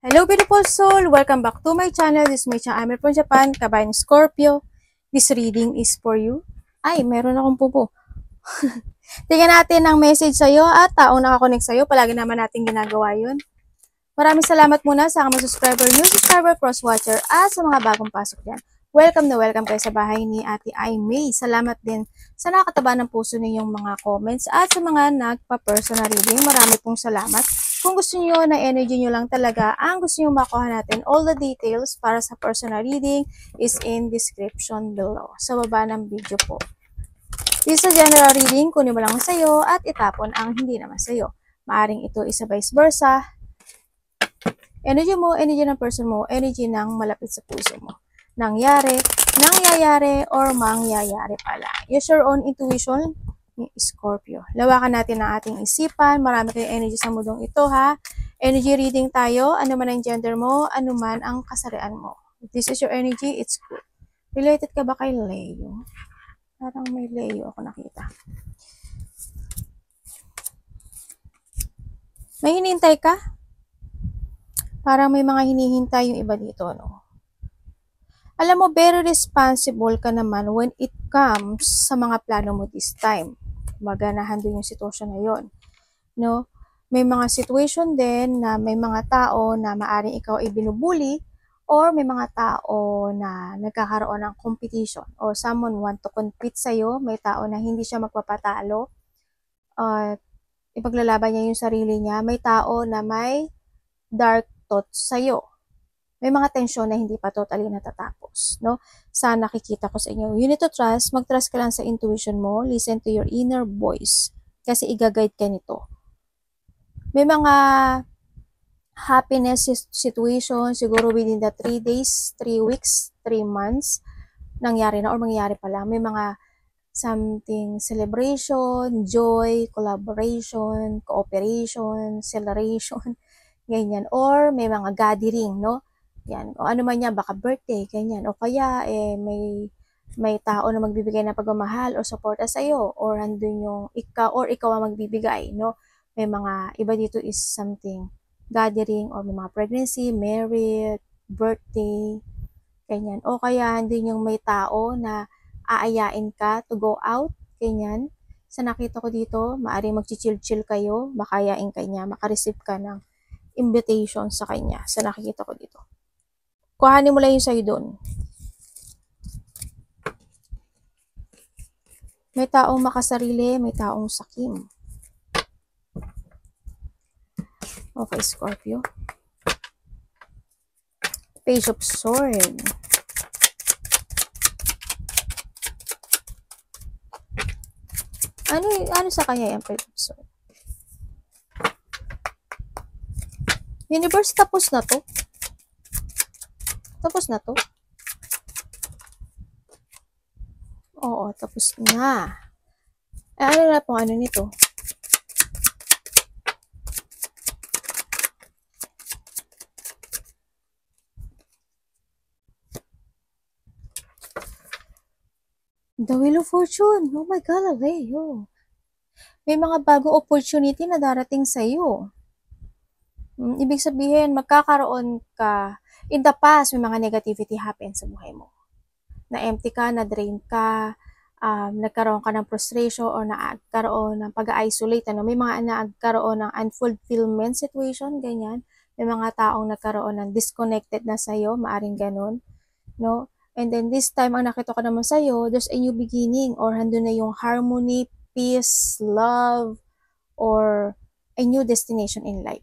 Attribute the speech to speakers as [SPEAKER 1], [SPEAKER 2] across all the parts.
[SPEAKER 1] Hello beautiful soul! Welcome back to my channel. This is my channel. I'm from Japan, kabayan Scorpio. This reading is for you. Ay, meron akong pupo. Tingnan natin ang message sa'yo at taong nakakonect sa'yo. Palagi naman natin ginagawa yun. Maraming salamat muna sa mga subscriber, new subscriber, cross-watcher at sa mga bagong pasok dyan. Welcome na welcome kayo sa bahay ni Ate Ai May. Salamat din sa nakakataba ng puso ninyong mga comments at sa mga nagpa-personal reading. Marami pong salamat. Kung gusto niyo na energy niyo lang talaga, ang gusto niyo makuha natin, all the details para sa personal reading is in description below. Sa baba ng video po. This is a general reading, kunin mo lang sa'yo at itapon ang hindi naman sa'yo. Maaring ito isa vice versa. Energy mo, energy ng person mo, energy ng malapit sa puso mo. Nangyayari, or mangyayari pala. Use your own intuition, Scorpio. Lawakan natin ang ating isipan. Marami kayong energy sa mundong ito, ha? Energy reading tayo. Ano man ang gender mo, ano man ang kasarian mo. If this is your energy, it's good. Related ka ba kay Leo? Parang may Leo ako nakita. May hinihintay ka? Parang may mga hinihintay yung iba dito, no? Alam mo, very responsible ka naman when it comes sa mga plano mo this time. Maganahan din yung sitwasyon na yun. No? May mga situation din na may mga tao na maaring ikaw ay binubuli or may mga tao na nagkakaroon ng competition or someone want to compete sa'yo. May tao na hindi siya magpapatalo. Ipaglalaban niya yung sarili niya. May tao na may dark thoughts sa'yo. May mga tensyon na hindi pa totally natatapos, no? Sa nakikita ko sa inyo. You need to trust. Mag-trust ka lang sa intuition mo. Listen to your inner voice. Kasi i-guide ka nito. May mga happiness situation, siguro within the 3 days, 3 weeks, 3 months, nangyari na or mangyayari pa lang. May mga something celebration, joy, collaboration, cooperation, celebration, ganyan. Or may mga gathering, no? Yan. O ano man yan, baka birthday, ganyan. O kaya, may tao na magbibigay ng pagmamahal o suporta sa iyo, or andun yung ikaw, or ikaw ang magbibigay, no? May mga, iba dito is something, gathering, or may mga pregnancy, married, birthday, ganyan. O kaya, andun yung may tao na aayain ka to go out, ganyan. Sa nakita ko dito, maaaring mag-chill-chill kayo, baka ayain ka niya, makareceive ka ng invitation sa kanya. Sa nakikita ko dito. Kuhanin mo lang yung sa'yo doon. May taong makasarili, may taong sakim. Okay, Scorpio. Page of Sword. Ano sa kanya yung Page of Sword? Universe, tapos na to? Tapos na to? Oo, tapos na. Ano na po, ano nito? The Wheel of Fortune. Oh my God, Leo. May mga bagong opportunity na darating sa iyo. Ibig sabihin, magkakaroon ka. In the past, may mga negativity happen sa buhay mo. Na-empty ka, na-drain ka, nagkaroon ka ng frustration o nagkaroon ng pag-isolate. May mga nagkaroon ng unfulfillment situation, ganyan. May mga taong nagkaroon ng disconnected na sa'yo, maaring ganun. No? And then this time, ang nakita ko naman sa'yo, there's a new beginning or handun na yung harmony, peace, love, or a new destination in life.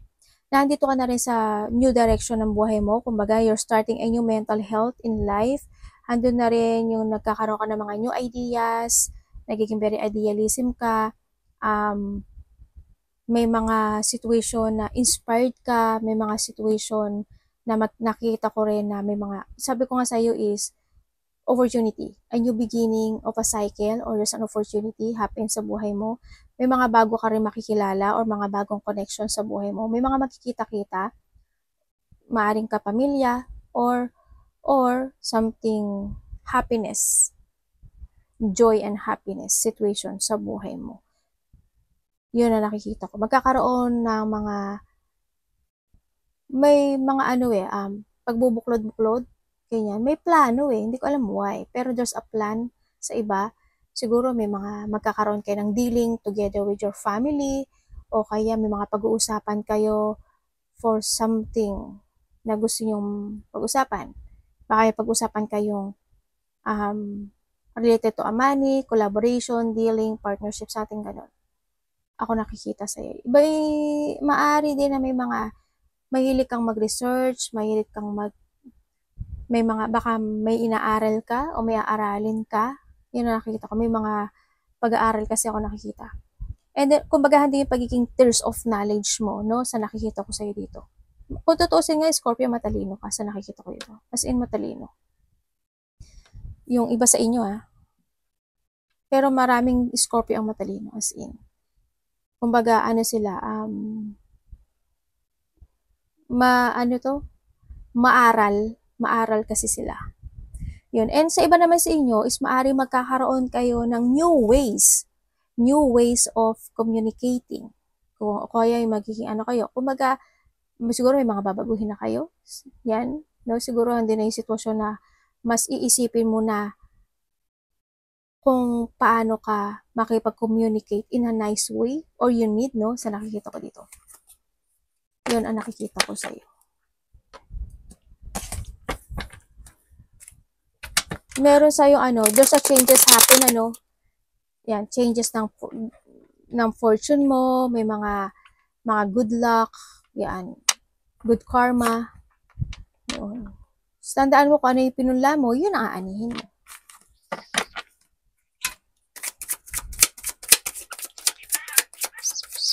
[SPEAKER 1] Nandito ka na rin sa new direction ng buhay mo. Kumbaga, you're starting a new mental health in life. Andun na rin yung nagkakaroon ka ng mga new ideas, nagiging very idealism ka, may mga situation na inspired ka, may mga situation na nakita ko rin na may mga, sabi ko nga sa iyo is, opportunity, a new beginning of a cycle or there's an opportunity happen sa buhay mo. May mga bago ka rin makikilala or mga bagong connection sa buhay mo. May mga makikita-kita, maaring kapamilya or something happiness, joy and happiness situation sa buhay mo. Yun na nakikita ko. Magkakaroon ng mga may mga ano pagbubuklod-buklod, ganyan. May plano hindi ko alam why. Pero there's a plan sa iba. Siguro may mga magkakaroon kayo ng dealing together with your family, o kaya may mga pag-uusapan kayo for something na gusto nyong pag-usapan. Baka may pag-usapan kayong related to a money, collaboration, dealing, partnership, sa ating ganon. Ako nakikita sa'yo. Maari din na may mga mahilig kang mag-research, mahilig kang baka may inaaral ka o may aaralin ka. Yun ang nakikita ko. May mga pag-aaral kasi ako nakikita. And then, kumbaga, hindi yung pagiging thirst of knowledge mo, no, sa nakikita ko sa'yo dito. Kung tutuusin nga, Scorpio, matalino ka sa nakikita ko dito. As in, matalino. Yung iba sa inyo, pero maraming Scorpio ang matalino, as in. Kumbaga, ano sila, maaral kasi sila. Yun. And sa iba naman sa inyo is maari magkakaroon kayo ng new ways of communicating. Kung kaya yung magiging ano kayo. Kumbaga, siguro may mga babaguhin na kayo. Yan. No? Siguro hindi na yung sitwasyon na mas iisipin mo na kung paano ka makipag-communicate in a nice way or you need, no? Sa nakikita ko dito. Yun ang nakikita ko sa iyo. Meron sa'yo there's a changes happen, yan, changes ng fortune mo, may mga good luck, yan, good karma, yun. Tandaan mo kung ano yung pinunla mo, yun ang aanihin mo.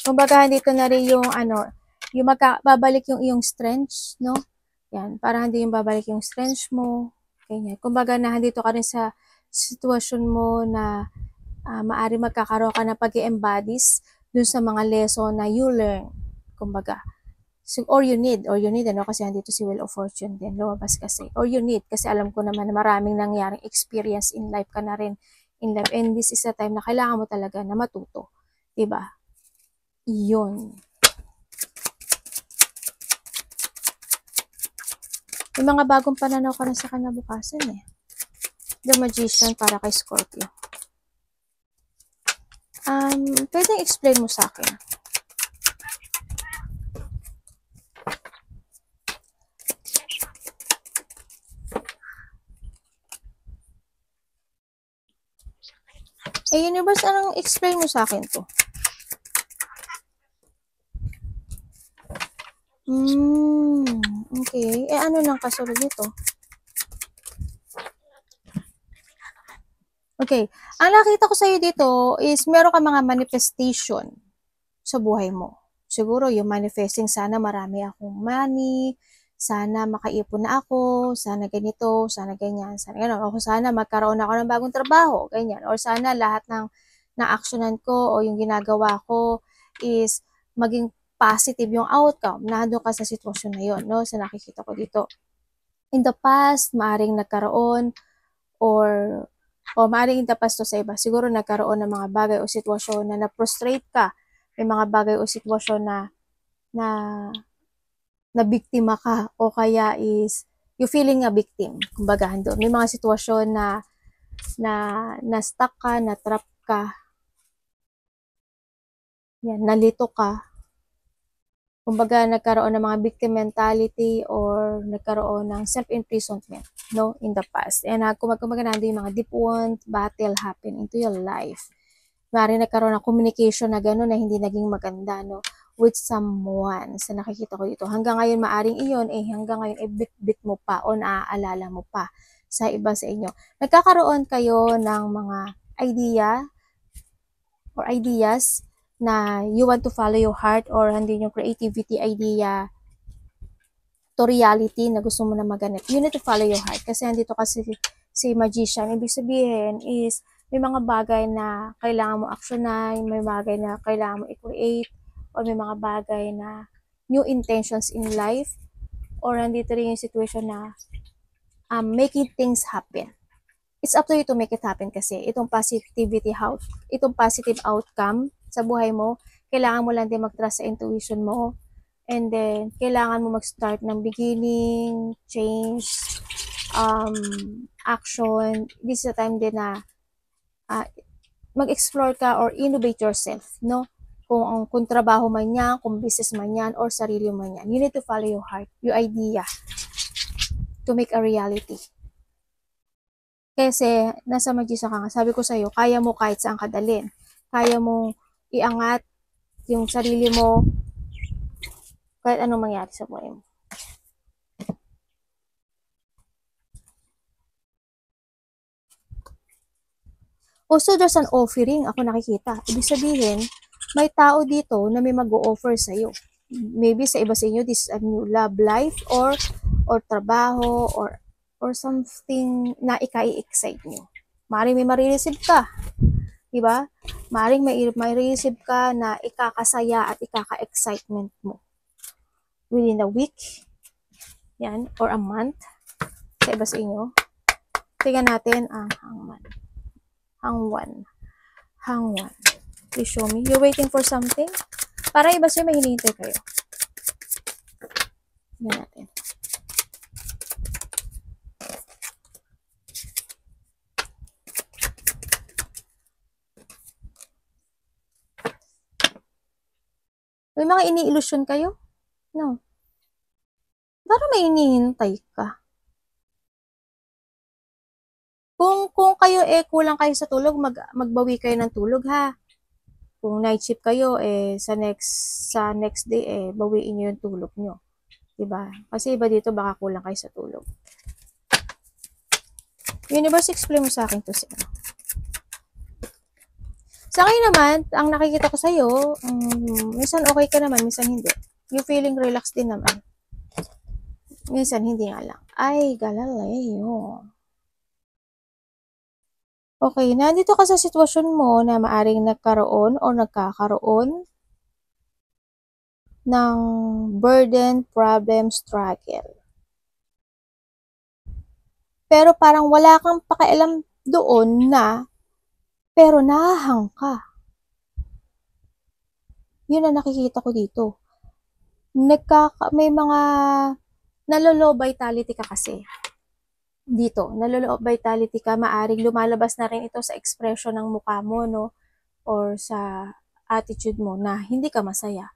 [SPEAKER 1] Kumbaga, dito na rin yung yung babalik yung iyong strengths, no? Yan, para hindi yung babalik yung strengths mo, ganyan. Kumbaga, nandito ka rin sa sitwasyon mo na maari magkakaroon ka na pag-i-embodies dun sa mga lesson na you learn. Kumbaga, or you need, kasi nandito si Wheel of Fortune din, lumabas kasi. Or you need, kasi alam ko naman na maraming nangyaring experience in life ka na rin in life. And this is a time na kailangan mo talaga na matuto. Diba? Yun. May mga bagong pananaw ka na sa kinabukasan The Magician para kay Scorpio. Pwede explain mo sa akin. Universe, anong explain mo sa akin to? Okay. Ano nang kasunod nito? Okay. Ang nakita ko sa'yo dito is meron ka mga manifestation sa buhay mo. Siguro yung manifesting, sana marami akong money, sana makaipon na ako, sana ganito, sana ganyan, sana gano'n. O sana magkaroon ako ng bagong trabaho, ganyan. Or sana lahat ng na-actionan ko o yung ginagawa ko is maging positive yung outcome. Nandun ka sa sitwasyon na yun, no? Sa nakikita ko dito. In the past, maaring nagkaroon or maaring in the past to sa iba, siguro nagkaroon ng mga bagay o sitwasyon na na-frustrate ka. May mga bagay o sitwasyon na biktima ka o kaya is you feeling a victim. Kumbaga, doon. May mga sitwasyon na stuck ka, na trap ka. Yan, nalito ka. Kumbaga, nagkaroon ng mga victim mentality or nagkaroon ng self-imprisonment, no, in the past. And kumbaga, nandun yung mga deep wound, battle happen into your life. Mari nagkaroon ng communication na gano'n na hindi naging maganda, no, with someone. Sa nakikita ko dito. Hanggang ngayon, maaring iyon, hanggang ngayon, bit-bit mo pa o naaalala mo pa sa iba sa inyo. Nagkakaroon kayo ng mga idea or ideas na you want to follow your heart or hindi yung creativity idea to reality na gusto mo na maganap. You need to follow your heart kasi andito kasi si Magician. Ibig sabihin is may mga bagay na kailangan mo actionan, may bagay na kailangan mo i-create, or may mga bagay na new intentions in life, or andito rin yung situation na making things happen. It's up to you to make it happen kasi itong positive outcome sa buhay mo, kailangan mo lang din mag-trust sa intuition mo And then, kailangan mo mag-start ng beginning, change, action. This is the time din na mag-explore ka or innovate yourself, no? Kung trabaho man yan, kung business man yan, or sarili man yan. You need to follow your heart, your idea, to make a reality. Kasi, nasa Magisa ka nga, sabi ko sa'yo, kaya mo kahit saan ka dalhin. Kaya mo iangat yung sarili mo, kahit anong mangyari sa buhay mo. Also, there's an offering, ako nakikita. Ibig sabihin, may tao dito na may mag-o-offer sa'yo. Maybe sa iba sa inyo, this is a new love life, or trabaho, or something na ika-i-excite nyo. Maring may marireceive ka. Diba? Maring may receive ka na ikakasaya at ikaka-excitement mo. Within a week, yan, or a month, sa iba sa inyo. Tingnan natin ang hangman. Hangwan. Please show me. You're waiting for something? Para iba sa'yo, may hinihintay kayo. Tingnan natin. May mga ini-illusion kayo? No. Para may hinihintay ka. Kung kayo kulang kayo sa tulog, magbawi kayo ng tulog ha. Kung night shift kayo sa next day bawiin niyo yung tulog niyo. 'Di ba? Kasi iba dito baka kulang kayo sa tulog. Universe, explain mo sa akin to sir. Sa akin naman, ang nakikita ko sa iyo, minsan okay ka naman, minsan hindi. You feeling relaxed din naman. Minsan hindi nga lang. Ay, Galileo. Okay, nandito ka sa sitwasyon mo na maaring nagkaroon o nagkakaroon ng burden, problem, struggle. Pero parang wala kang pakialam doon pero nahahang ka. Yun ang nakikita ko dito. May mga nalolow vitality ka kasi. Dito, nalolow vitality ka, maaring lumalabas na rin ito sa expression ng mukha mo, no? Or sa attitude mo na hindi ka masaya.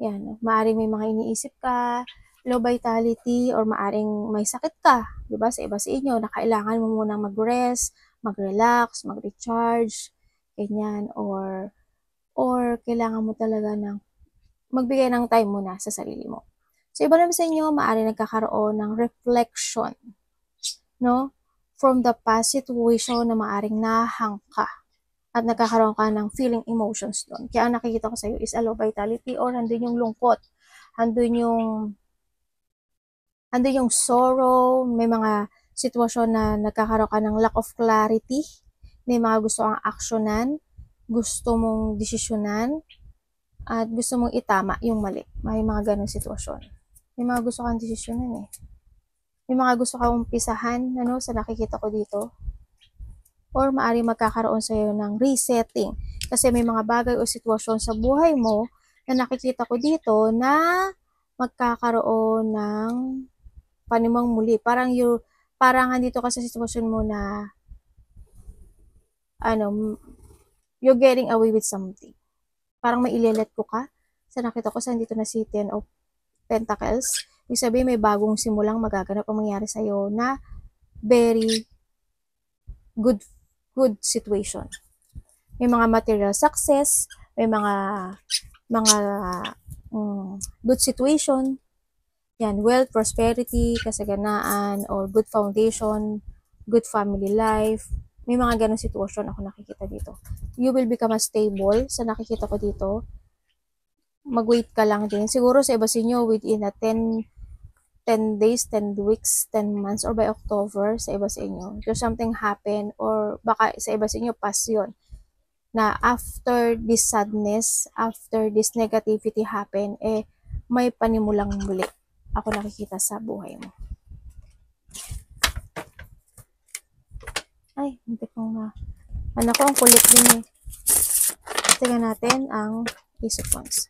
[SPEAKER 1] Yan, no? Maaring may mga iniisip ka, low vitality, or maaring may sakit ka, di ba? Sa iba sa inyo, na kailangan mo munang mag-rest, mag-relax, mag-recharge, ganyan, or kailangan mo talaga ng magbigay ng time muna sa sarili mo. So, iba naman sa inyo, maaring nagkakaroon ng reflection, no? From the past situation na maaring nahang ka at nagkakaroon ka ng feeling emotions doon. Kaya ang nakikita ko sa iyo is a low vitality or andun yung lungkot, andun yung sorrow, may mga sitwasyon na nagkakaroon ka ng lack of clarity, may mga gusto kang aksyonan, gusto mong desisyonan, at gusto mong itama yung mali. May mga ganong sitwasyon. May mga gusto kang desisyonan May mga gusto kang umpisahan, sa nakikita ko dito. Or maaaring magkakaroon sa iyo ng resetting. Kasi may mga bagay o sitwasyon sa buhay mo na nakikita ko dito na magkakaroon ng panimang muli. Parang andito ka sa sitwasyon mo na you're getting away with something. Parang may ilelet ko ka. Sa nakita ko sa dito na si Ten of Pentacles. Ibig sabihin may bagong simulang magaganap ang mangyari sa iyo na very good situation. May mga material success, may mga good situation. Yan, wealth, prosperity, kasaganaan, or good foundation, good family life. May mga ganong sitwasyon ako nakikita dito. You will become stable sa nakikita ko dito. Mag-wait ka lang din. Siguro sa iba sa inyo within a 10 days, 10 weeks, 10 months, or by October, sa iba sa inyo, there's something happen, or baka sa iba sa inyo, past yun, na after this sadness, after this negativity happen, may panimulang muli. Ako nakikita sa buhay mo. Ay, hindi ko nga. Anak ko, ang kulit din Tingnan natin ang Ace of Wands.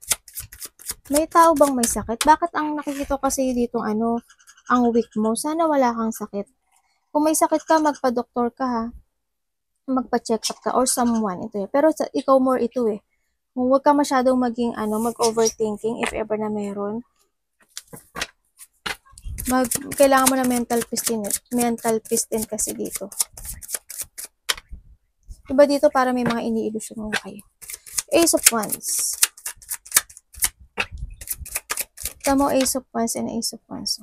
[SPEAKER 1] May tao bang may sakit? Bakit ang nakikita kasi dito ang weak mo? Sana wala kang sakit. Kung may sakit ka, magpa-doktor ka ha. Magpa-check up ka or someone. Ito eh. Pero ikaw more ito eh. Huwag ka masyadong maging mag-overthinking if ever na meron. Kailangan mo na mental peace din kasi dito. Diba dito para may mga ini-illusion mo kayo. Ace of Wands. Tama, Ace of Wands and Ace of Wands.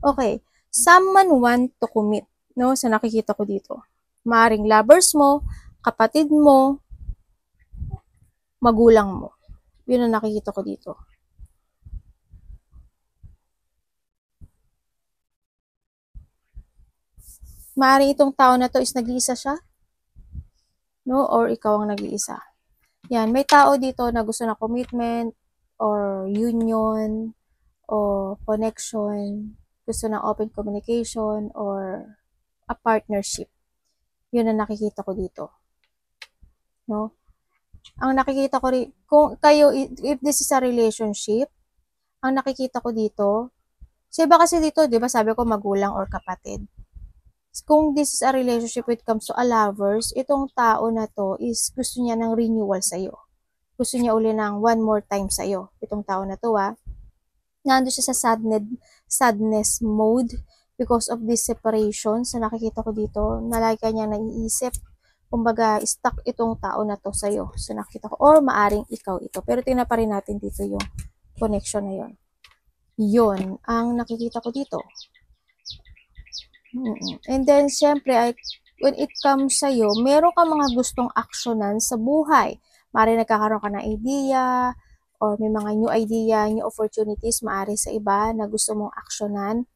[SPEAKER 1] Okay. Someone want to commit, no? Sa nakikita ko dito. Maaring lovers mo, kapatid mo, magulang mo. Yun ang nakikita ko dito. Maaring itong tao na to is nag-iisa siya, no? Or ikaw ang nag-iisa. Yan, may tao dito na gusto na commitment or union o connection, gusto ng open communication or a partnership. Yun ang nakikita ko dito. No? Ang nakikita ko rin, kung kayo, if this is a relationship, ang nakikita ko dito, iba kasi dito, di ba sabi ko magulang or kapatid. Kung this is a relationship when it comes to a lovers, itong tao na to is gusto niya ng renewal sa'yo. Gusto niya uli ng one more time sa'yo. Itong tao na to nandun siya sa sadness mode because of this separation. So nakikita ko dito, nalagi ka niya naiisip. Kumbaga, stuck itong tao na to sa'yo. So nakikita ko, or maaring ikaw ito. Pero tingnan pa rin natin dito yung connection na yun. Yun ang nakikita ko dito. And then, syempre, when it comes sa'yo, meron ka mga gustong aksyonan sa buhay. Maaari nagkakaroon ka ng idea, or may mga new idea, new opportunities, maaari sa iba na gusto mong aksyonan,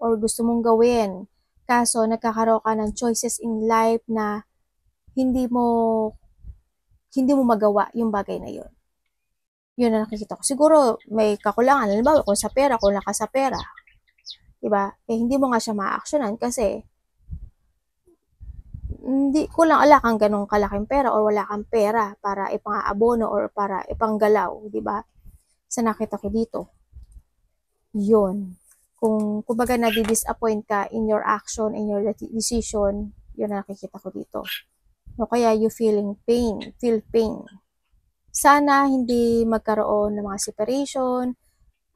[SPEAKER 1] or gusto mong gawin. Kaso, nagkakaroon ka ng choices in life na hindi mo magawa yung bagay na yun. Yun ang nakikita ko. Siguro, may kakulangan. Halimbawa, kung kulang ka sa pera. Diba? Hindi mo nga siya ma-actionan kasi wala kang ganong kalaking pera or wala kang pera para ipang-abono or para ipanggalaw, diba? Sa nakita ko dito. Yun. Kung kumbaga nadi-disappoint ka in your action, in your decision, yun ang nakikita ko dito. No, kaya you feel pain. Sana hindi magkaroon ng mga separation,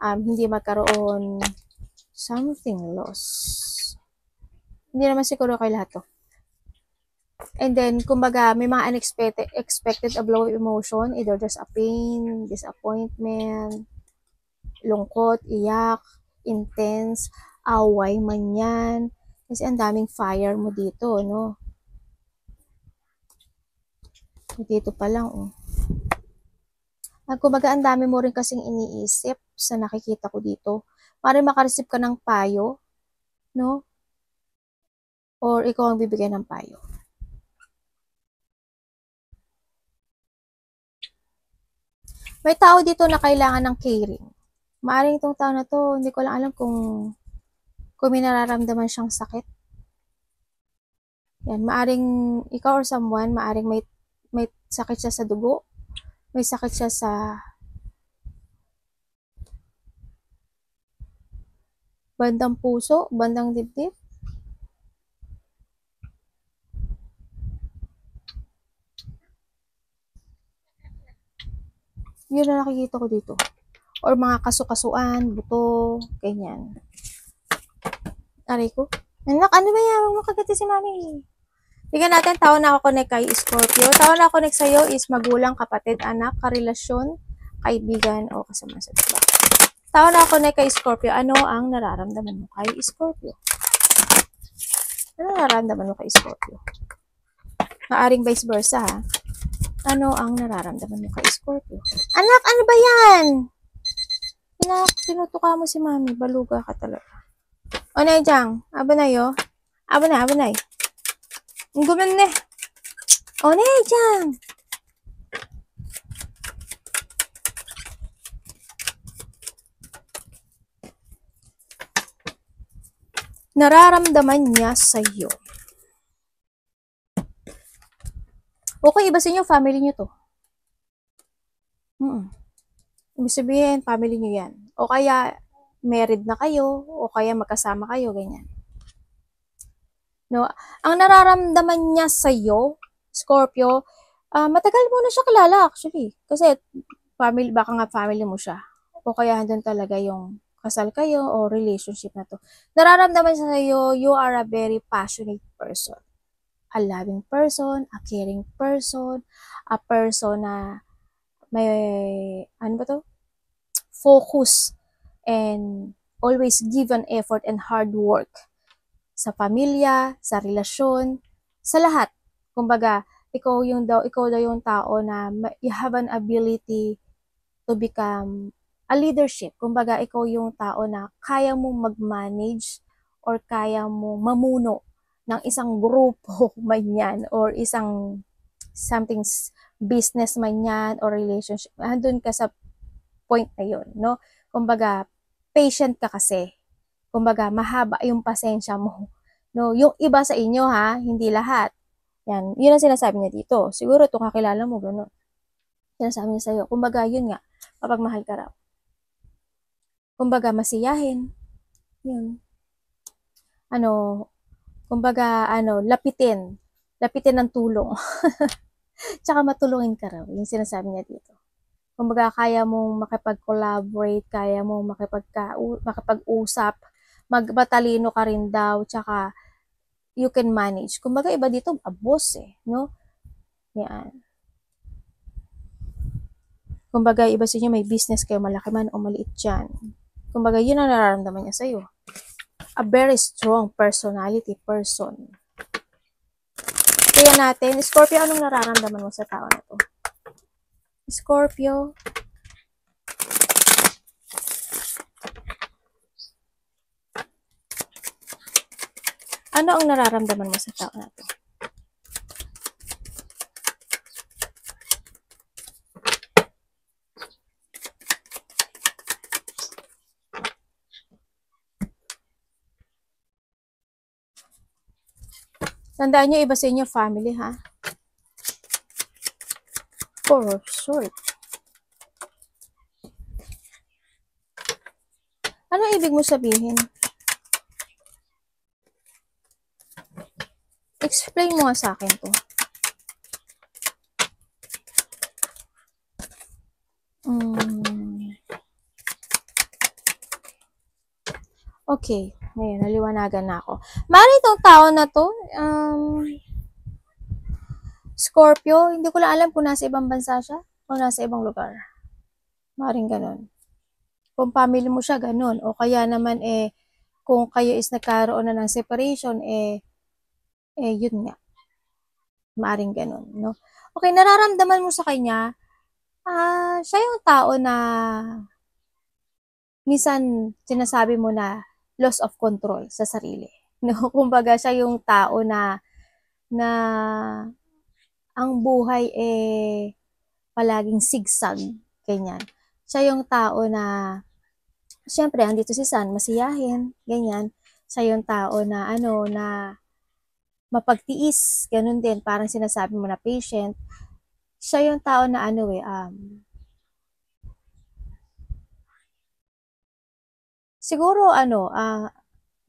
[SPEAKER 1] hindi magkaroon something loss. Hindi naman siguro kay lahat to. And then, kumbaga, may mga expected a blow of emotion, either there's a pain, disappointment, lungkot, iyak, intense, away man yan. Kasi ang daming fire mo dito, no? Dito pa lang, kumbaga, ang dami mo rin kasing iniisip sa nakikita ko dito. Maaaring makareceive ka ng payo, no? Or ikaw ang bibigyan ng payo. May tao dito na kailangan ng caring. Maaaring itong tao na to, hindi ko lang alam kung may nararamdaman siyang sakit. Yan, maaaring ikaw or someone, maaaring may sakit siya sa dugo, may sakit siya sa bandang puso, bandang dibdib. Yun na nakikita ko dito. Or mga kasukasuan, buto, ganyan. Aray ko. Anak, ano ba yan? Huwag makagati si mami. Tingnan natin, tao na connect kay Scorpio. Tao na connect sa'yo is magulang, kapatid, anak, karelasyon, kaibigan, o kasama sa trabaho. Tao na connect kay Scorpio. Ano ang nararamdaman mo kay Scorpio? Ano nararamdaman mo kay Scorpio? Maaring vice versa, ha? Ano ang nararamdaman mo kay Scorpio? Anak, ano ba yan? Tinutuka mo si mami. Baluga ka talaga. Onay Jang, abanay oh. Abanay. Ang guman ne. Onay Jang. Nararamdaman niya sa'yo. Okay, iba sa inyo, family niyo to. Ibig sabihin, family niyo yan. O kaya, married na kayo, o kaya magkasama kayo, ganyan. No, ang nararamdaman niya sa'yo, Scorpio, matagal mo na siya kilala actually. Kasi, baka nga family mo siya. O kaya andun talaga yung kasal kayo o relationship na to. Nararamdaman siya sa'yo, you are a very passionate person. A loving person, a caring person, a person na may, ano ba to? Focus and always give an effort and hard work sa pamilya, sa relasyon, sa lahat. Kumbaga, ikaw daw yung tao na you have an ability to become a leadership. Kumbaga, ikaw yung tao na kaya mong mag-manage or kaya mong mamuno ng isang grupo man yan or isang something business man yan or relationship. Andun ka sa point na yun, no? Kumbaga, patient ka kasi. Kumbaga, mahaba yung pasensya mo. No, yung iba sa inyo ha, hindi lahat. Yan, yun ang sinasabi niya dito. Siguro ito kakilala mo, gano'n. Sinasabi niya sa'yo. Kumbaga, yun nga, kapag mahal ka raw. Kumbaga, masiyahin. Yun. Kumbaga, lapitin. Lapitin ng tulong. Tsaka matulungin ka raw. Yung sinasabi niya dito. Kumbaga, kaya mong makipag-collaborate, kaya mong makipag-usap, magbatalino ka rin daw, tsaka you can manage. Kumbaga, iba dito, boss no? Yan. Kumbaga, iba sa inyo, may business kayo, malaki man o maliit dyan. Kumbaga, yun ang nararamdaman niya sa'yo. A very strong personality person. Kaya natin, Scorpio, anong nararamdaman mo sa tao na to? Scorpio. Ano ang nararamdaman mo sa tao na to? Tandaan nyo, iba sa inyo, family, ha? For short. Ano ibig mo sabihin? Explain mo nga sa akin to. Okay. Ngayon, naliwanagan na ako. Mari itong tao na to, Scorpio, hindi ko lang alam kung nasa ibang bansa siya o nasa ibang lugar. Maring ganun. Kung family mo siya, ganun. O kaya naman, kung kayo is nagkaroon na ng separation, yun nga. Maring ganun, no? Okay, nararamdaman mo sa kanya, siya yung tao na minsan sinasabi mo na loss of control sa sarili. No? Kumbaga, siya yung tao na ang buhay palaging sigsag, ganyan. Siya yung tao na, syempre, andito si Sun, masiyahin, ganyan. Siya yung tao na, na mapagtiis, ganun din, parang sinasabi mo na patient. Siya yung tao na, siguro,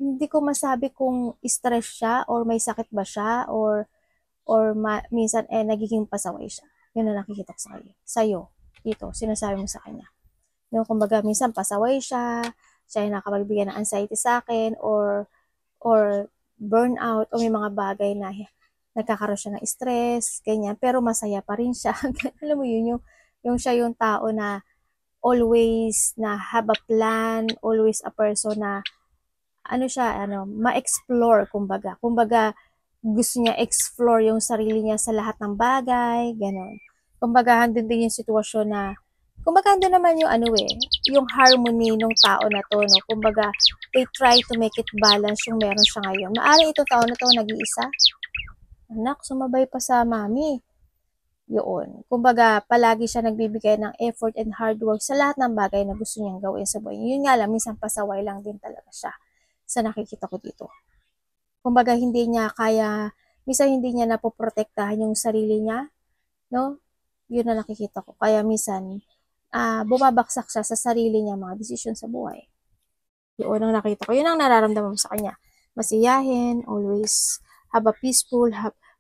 [SPEAKER 1] hindi ko masabi kung stress siya, or may sakit ba siya, or minsan, nagiging pasaway siya. Yun ang nakikita ko sa'yo. Dito, sinasabi mo sa kanya. Yung kumbaga, minsan pasaway siya yung nakapagbigay ng anxiety sa akin, or burnout, o may mga bagay na nagkakaroon siya ng stress, ganyan, pero masaya pa rin siya. Alam mo yun, yung siya yung tao na always na have a plan, always a person na, ma-explore, kumbaga, gusto niya explore yung sarili niya sa lahat ng bagay, gano'n. Kumbaga, andun din yung sitwasyon na, kumbaga, andun naman yung ano eh, yung harmony ng tao na to, no? Kumbaga, they try to make it balance yung meron siya ngayon. Maaring itong tao na to nag-iisa. Anak, sumabay pa sa mami. Yun. Kumbaga, palagi siya nagbibigay ng effort and hard work sa lahat ng bagay na gusto niyang gawin sa buhay. Yun nga lang, minsan pasaway lang din talaga siya sa nakikita ko dito. Kumbaga, hindi niya kaya, minsan hindi niya napoprotektahan yung sarili niya, no? Yun na nakikita ko. Kaya minsan, bumabaksak siya sa sarili niya, mga desisyon sa buhay. Yun ang nakita ko. Yun ang nararamdaman mo sa kanya. Masiyahin, always have a peaceful,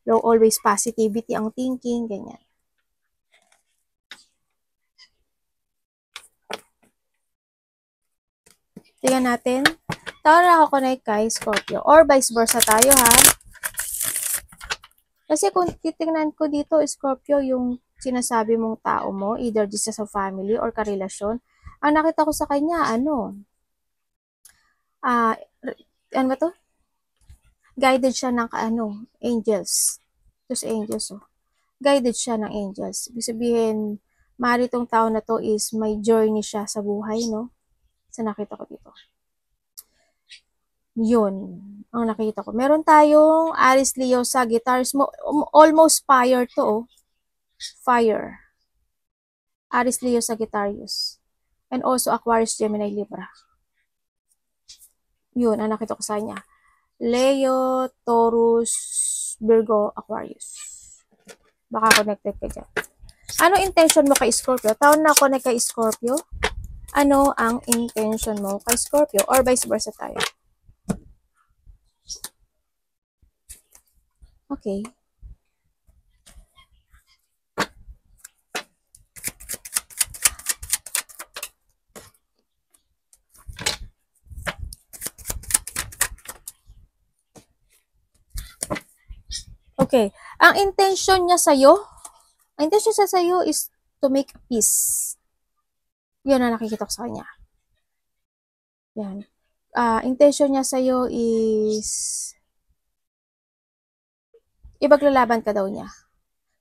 [SPEAKER 1] always positivity ang thinking, ganyan. Tingnan natin. Tao na nakakonect kay Scorpio. Or vice versa tayo, ha? Kasi kung titingnan ko dito, Scorpio, yung sinasabi mong tao mo, either this is a family or karelasyon, ang nakita ko sa kanya, ano ba to? Guided siya ng angels. Those angels, oh. Guided siya ng angels. Ibig sabihin, maaari tong tao na to is may journey siya sa buhay, no? Sa nakita ko dito. Yun ang nakita ko. Meron tayong Aries, Leo, Sagittarius. Almost fire to, oh. Fire. Aries, Leo, Sagittarius. And also Aquarius, Gemini, Libra. Yun ang nakita ko sa kanya. Leo, Taurus, Virgo, Aquarius. Baka connected ka dyan. Ano intention mo kay Scorpio? Taon na connect kay Scorpio? Ano ang intention mo kay Scorpio? Or vice versa tayo. Okay. Okay. Ang intention niya sa'yo is to make peace. Yun ang nakikita ko sa kanya. Yan. Intention niya sa'yo is ipaglalaban ka daw niya.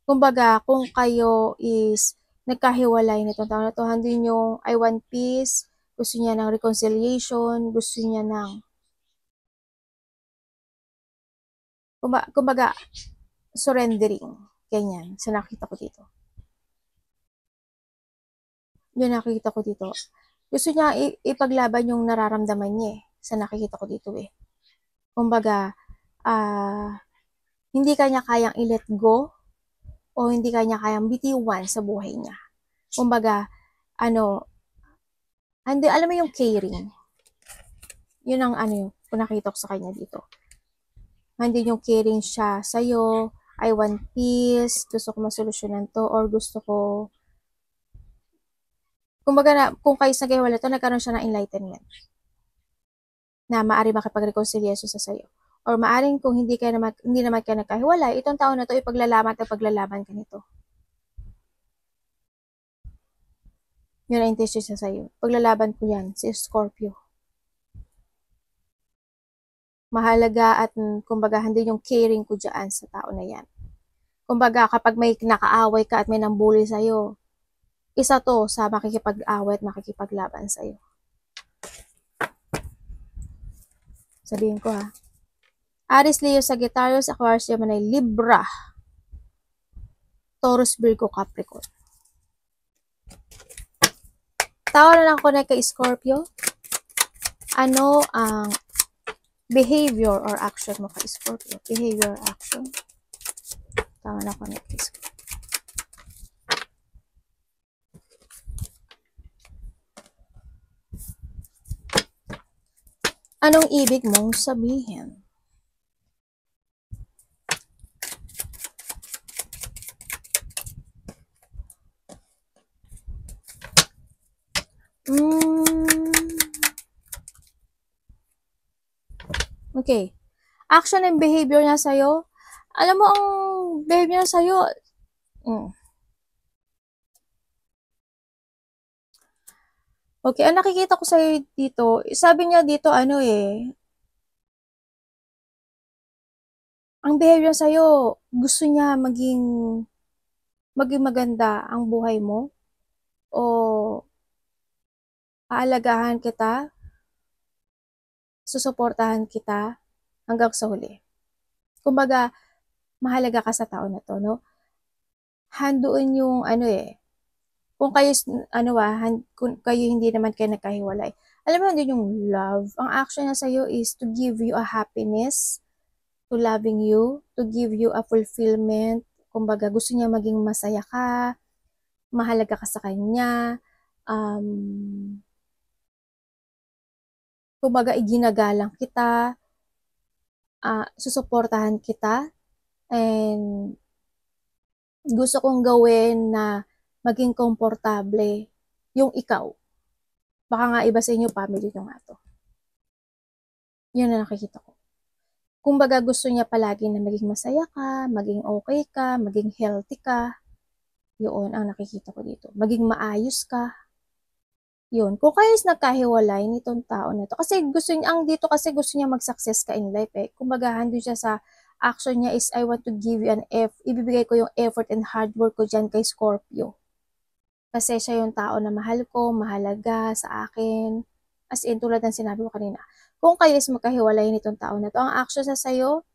[SPEAKER 1] Kumbaga, kung kayo is nagkahiwalay nitong taon na to, hindi nyo, I want peace, gusto niya ng reconciliation, gusto niya ng, kumbaga, surrendering. Ganyan. So, nakita ko dito. Yun nakikita ko dito. Gusto niya ipaglaban yung nararamdaman niya eh. Sa nakikita ko dito eh. Kumbaga, hindi kanya kayang i-let go o hindi kanya kayang bitiwan sa buhay niya. Kumbaga, hindi, alam mo yung caring. Yun ang kung nakita ko sa kanya dito. Hindi yung caring siya sa'yo, I want peace, gusto ko masolusyonan to, or gusto ko, kumbaga kung kayo sa wala to, nagkaroon siya ng enlightenment na maaari makipag-reconciliation sa sayo. Or maaring kung hindi naman kayo nagkahiwalay, itong taon na to ipaglalaban at paglalaban ka nito. Yun ang intention siya sa'yo. Paglalaban ko yan, si Scorpio. Mahalaga at kumbaga hindi yung caring ko dyan sa tao na yan. Kumbaga kapag may nakaaway ka at may nambuli sa'yo, isa to sa makikipag-away at makikipaglaban sa'yo. Sabihin ko ha. Aries, Leo, Sagittarius, Aquarius, Gemini, Libra, Taurus, Virgo, Capricorn. Tao na lang connect kay Scorpio. Ano ang behavior or action mo kay Scorpio? Behavior or action. Tao na connect kay Scorpio. Anong ibig mong sabihin? Okay. Action and behavior niya sa'yo. Alam mo, ang behavior niya sa'yo, Okay, ang nakikita ko sa'yo dito, sabi niya dito, ang behavior sa'yo, gusto niya maging maging maganda ang buhay mo o aalagaan kita, susuportahan kita hanggang sa huli. Kumbaga, mahalaga ka sa tao na to, no? Handoon yung kung kayo, kung kayo hindi naman kayo nagkahiwalay. Alam mo, din yung love. Ang action niya sa'yo is to give you a happiness, to loving you, to give you a fulfillment. Kumbaga, gusto niya maging masaya ka, mahalaga ka sa kanya, kumbaga, iginagalang kita, susuportahan kita, and gusto kong gawin na maging komportable yung ikaw. Baka nga iba sa inyo, family nyo nga to. Yun na nakikita ko. Kumbaga gusto niya palagi na maging masaya ka, maging okay ka, maging healthy ka. Yun ang nakikita ko dito. Maging maayos ka. Yun. Kung kayo is nagkahiwalay nitong tao na to, kasi gusto niya, dito kasi gusto niya mag-success ka in life eh. Kumbaga handun siya sa action niya is I want to give you ibibigay ko yung effort and hard work ko dyan kay Scorpio. Kasi siya yung tao na mahal ko, mahalaga sa akin. As in, tulad ng sinabi ko kanina. Kung kayo is magkahiwalay nitong tao na to, ang action sa sa'yo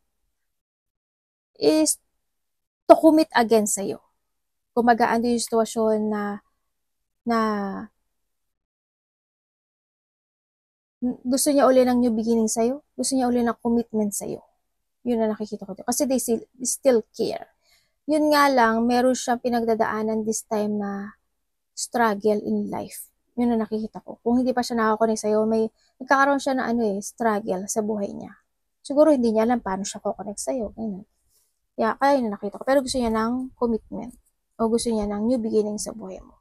[SPEAKER 1] is to commit again sa'yo. Kumbaga, ando yung sitwasyon na gusto niya uli ng new beginning sa'yo. Gusto niya uli ng commitment sa'yo. Yun na nakikita ko dito. Kasi they still care. Yun nga lang, meron siyang pinagdadaanan this time na struggle in life. Yun na nakikita ko. Kung hindi pa siya nakakunik sa'yo, nagkakaroon siya na struggle sa buhay niya. Siguro hindi niya alam paano siya kukonek sa'yo. Ganun. Kaya yun na nakita ko. Pero gusto niya ng commitment. O gusto niya ng new beginning sa buhay mo.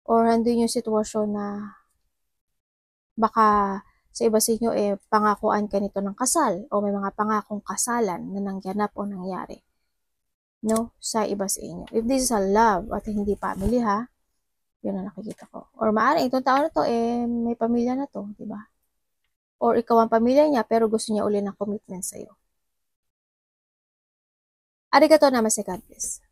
[SPEAKER 1] Or andun yung sitwasyon na baka sa iba sa inyo pangakuan ka nito ng kasal o may mga pangakong kasalan na nangganap o nangyari. No? Sa iba sa inyo. If this is a love at hindi family ha, yun na nakikita ko. Or maaaring itong tao na to may pamilya na to, di ba? Or ikaw ang pamilya niya pero gusto niya uli ng commitment sa'yo. Arigato namaste, God bless.